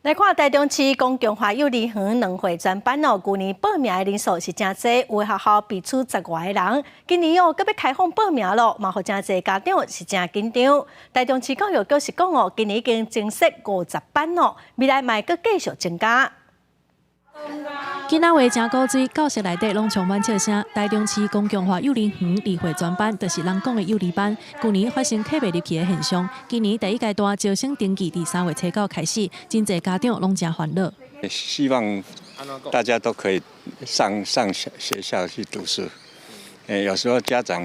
来看台中市公共化幼儿园两会专班哦，去年报名的人数是真多，有的学校比出10外个人。今年哦，搁要开放报名咯，嘛，互真侪家长是真紧张。台中市教育局是讲哦，今年已经增设50班咯，未来嘛搁继续增加。 囡仔话真古锥，教室内底拢充满笑声。台中市公共化幼儿园例会专班，就是人讲的幼儿班。去年发生客袂入去的现象，今年第一阶段招生登记伫3月初9开始，真侪家长拢真烦恼。希望大家都可以上学校去读书。有时候家长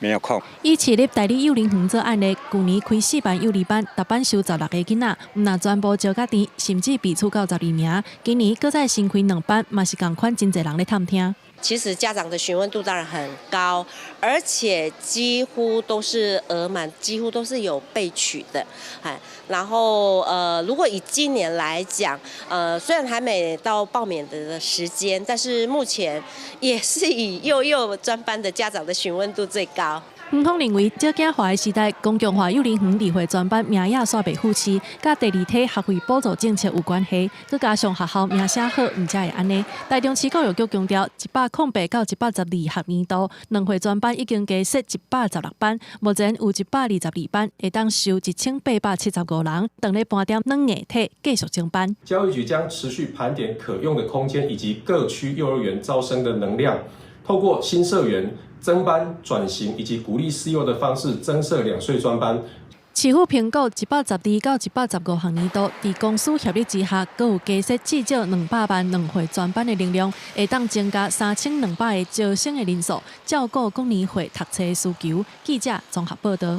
没有空。以市立台里幼儿园做案例，去年开4班幼儿班，逐班收16个囡仔，毋但全部招甲甜，甚至比出到12名。今年搁再新开2班，嘛是共款真侪人咧探听。 其实家长的询问度当然很高，而且几乎都是额满，几乎都是有备取的。然后如果以今年来讲，虽然还没到报名的时间，但是目前也是以幼幼专班的家长的询问度最高。 园方认为，少子化的时代，公共化幼儿园例会专班名额煞袂赴期，甲第二梯学费补助政策有关系。佮加上学校名声好，毋才会安尼。台中市教育局强调，108到112学年度，两会专班已经加设116班，目前有122班，会当收1875人。等咧半点2月体继续增班。教育局将持续盘点可用的空间以及各区幼儿园招生的能量，透过新社园。 增班、转型以及鼓励适幼的方式，增设2岁专班。市府评估112到115学年度，伫公司协力之下，阁有加设至少200班两会专班的能量，会当增加3200个招生的人数，照顾公年会读册的需求。记者综合报道。